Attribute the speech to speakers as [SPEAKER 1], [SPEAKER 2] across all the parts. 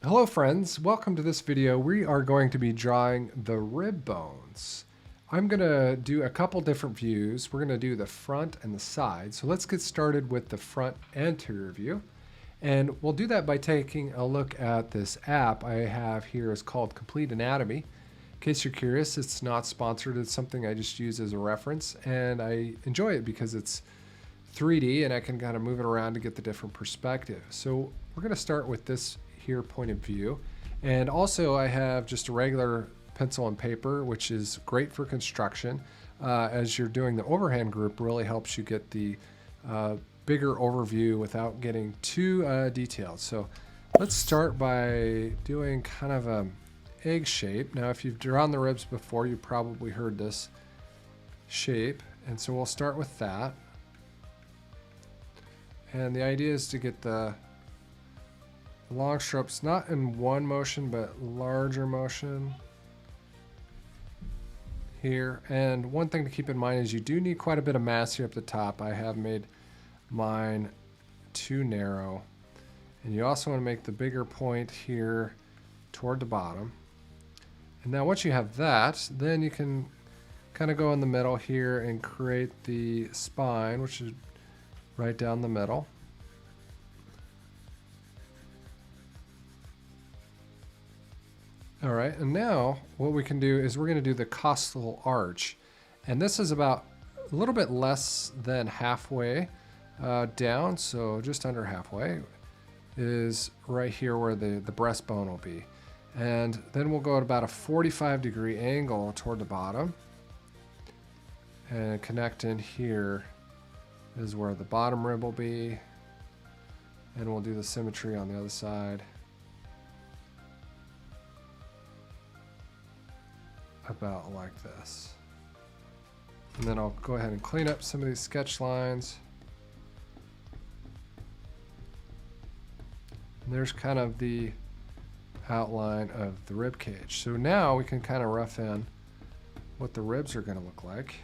[SPEAKER 1] Hello friends, welcome to this video. We are going to be drawing the rib bones. I'm going to do a couple different views. We're going to do the front and the side. So let's get started with the front anterior view. And we'll do that by taking a look at this app I have here. It's called Complete Anatomy. In case you're curious, it's not sponsored. It's something I just use as a reference, and I enjoy it because it's 3D and I can kind of move it around to get the different perspective. So we're going to start with this here point of view, and also I have just a regular pencil and paper, which is great for construction. As you're doing the overhand group, really helps you get the bigger overview without getting too detailed. So let's start by doing kind of a egg shape. Now if you've drawn the ribs before, you probably heard this shape, and so we'll start with that. And the idea is to get the long strokes not in one motion but larger motion here. And one thing to keep in mind is you do need quite a bit of mass here up the top. I have made mine too narrow, and you also want to make the bigger point here toward the bottom. And now once you have that, then you can kind of go in the middle here and create the spine, which is right down the middle. All right, and now what we can do is we're going to do the costal arch. And this is about a little bit less than halfway down, so just under halfway is right here where the breastbone will be. And then we'll go at about a 45-degree angle toward the bottom. And connect in here is where the bottom rib will be. And we'll do the symmetry on the other side. About like this. And then I'll go ahead and clean up some of these sketch lines. And there's kind of the outline of the rib cage. So now we can kind of rough in what the ribs are going to look like.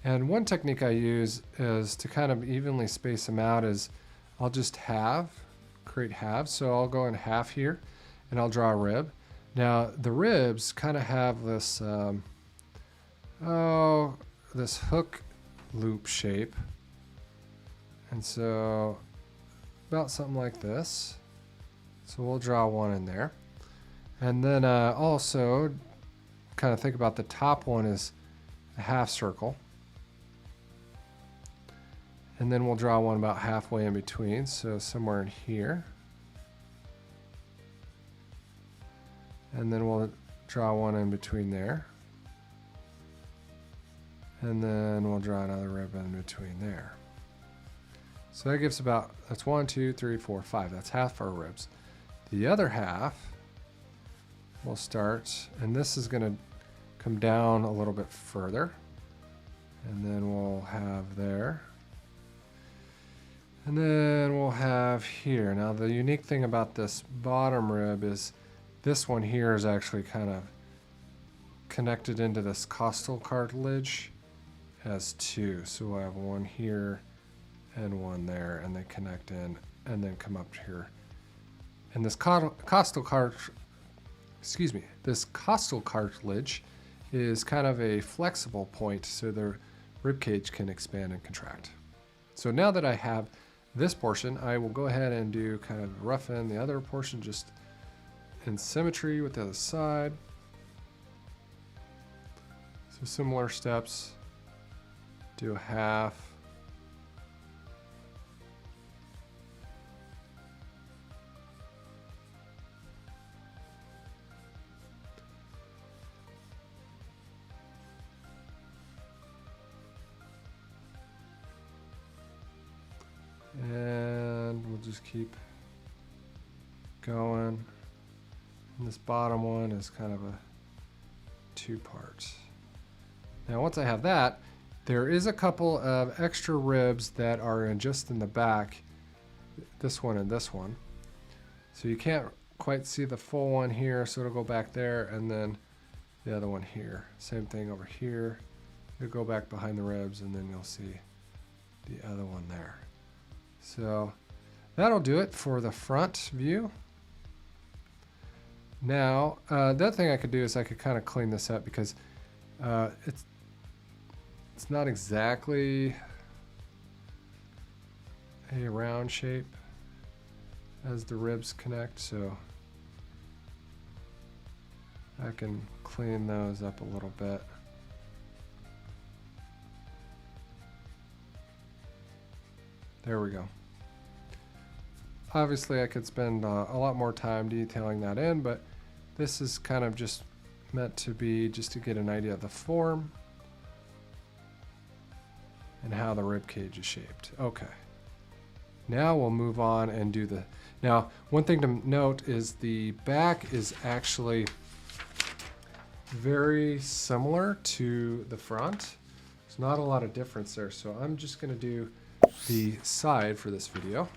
[SPEAKER 1] And one technique I use is to kind of evenly space them out is I'll just create halves. So I'll go in half here and I'll draw a rib. Now the ribs kind of have this this hook loop shape, and so about something like this. So we'll draw one in there, and then also kind of think about the top one is a half circle, and then we'll draw one about halfway in between, so somewhere in here. And then we'll draw one in between there. And then we'll draw another rib in between there. So that gives about, that's 1, 2, 3, 4, 5. That's half our ribs. The other half, we'll start, and this is going to come down a little bit further. And then we'll have there. And then we'll have here. Now the unique thing about this bottom rib is this one here is actually kind of connected into this costal cartilage as two. So we'll have one here and one there, and they connect in and then come up here. And this costal cartilage is kind of a flexible point, so the rib cage can expand and contract. So now that I have this portion, I will go ahead and do kind of rough in the other portion just in symmetry with the other side. So similar steps, do a half. And we'll just keep going. And this bottom one is kind of a two-part. Now once I have that, there is a couple of extra ribs that are just in the back, this one and this one. So you can't quite see the full one here, so it'll go back there, and then the other one here. Same thing over here. It'll go back behind the ribs, and then you'll see the other one there. So that'll do it for the front view. Now, the other thing I could do is I could kind of clean this up because it's not exactly a round shape as the ribs connect, so I can clean those up a little bit. There we go. Obviously I could spend a lot more time detailing that in, but this is kind of just meant to be just to get an idea of the form and how the rib cage is shaped. Okay. Now we'll move on and do the... Now, one thing to note is the back is actually very similar to the front. There's not a lot of difference there, so I'm just going to do the side for this video.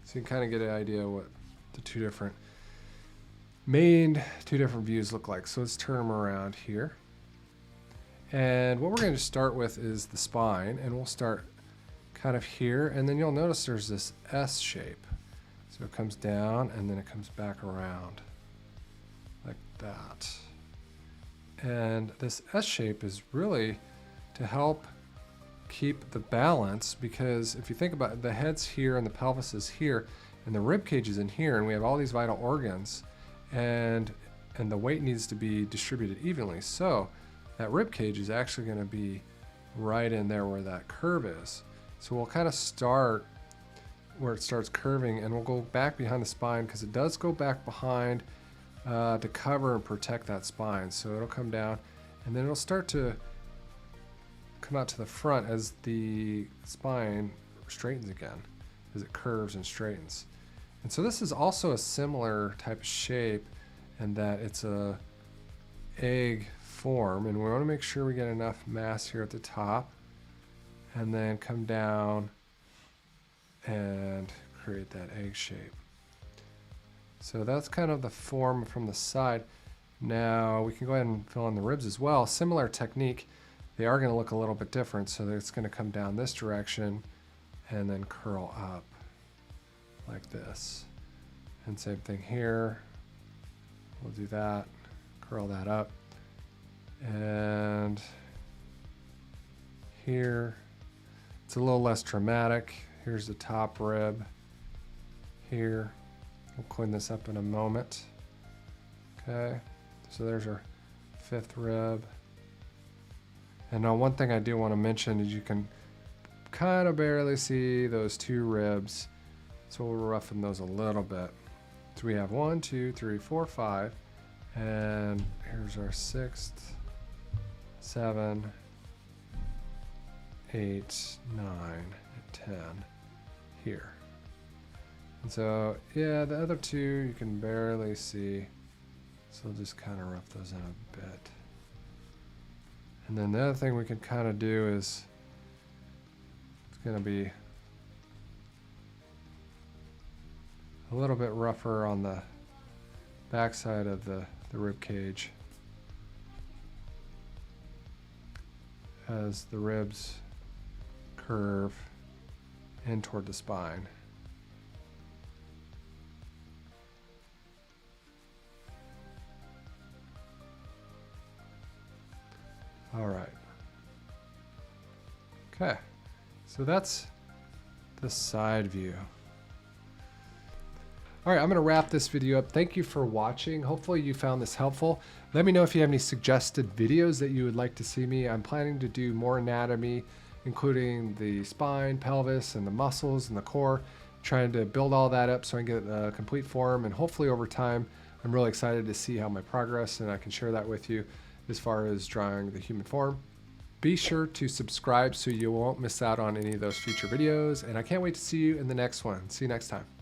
[SPEAKER 1] So you can kind of get an idea what the two different views look like. So let's turn them around here. And what we're going to start with is the spine, and we'll start kind of here, and then you'll notice there's this S shape. So it comes down and then it comes back around like that. And this S shape is really to help keep the balance, because if you think about it, the head's here and the pelvis is here and the rib cage is in here, and we have all these vital organs, and the weight needs to be distributed evenly. So that rib cage is actually going to be right in there where that curve is. So we'll kind of start where it starts curving, and we'll go back behind the spine because it does go back behind to cover and protect that spine. So it'll come down and then it'll start to come out to the front as the spine straightens again, as it curves and straightens. And so this is also a similar type of shape in that it's a egg form, and we want to make sure we get enough mass here at the top and then come down and create that egg shape. So that's kind of the form from the side. Now we can go ahead and fill in the ribs as well. Similar technique. They are going to look a little bit different, so that it's going to come down this direction and then curl up like this. And same thing here. We'll do that, curl that up. And here, it's a little less dramatic. Here's the top rib. Here, we'll clean this up in a moment. Okay, so there's our fifth rib. And now one thing I do want to mention is you can kind of barely see those two ribs. So we'll roughen those a little bit. So we have 1, 2, 3, 4, 5. And here's our 6th, 7, 8, 9, and 10 here. And so, yeah, the other two you can barely see. So we'll just kind of rough those in a bit. And then the other thing we can kind of do is, it's going to be a little bit rougher on the backside of the rib cage as the ribs curve in toward the spine. All right. Okay, so that's the side view. All right, I'm going to wrap this video up. Thank you for watching. Hopefully you found this helpful. Let me know if you have any suggested videos that you would like to see me. I'm planning to do more anatomy, including the spine, pelvis, and the muscles and the core, trying to build all that up so I can get a complete form. And hopefully over time, I'm really excited to see how my progress, and I can share that with you as far as drawing the human form. Be sure to subscribe so you won't miss out on any of those future videos, and I can't wait to see you in the next one. See you next time.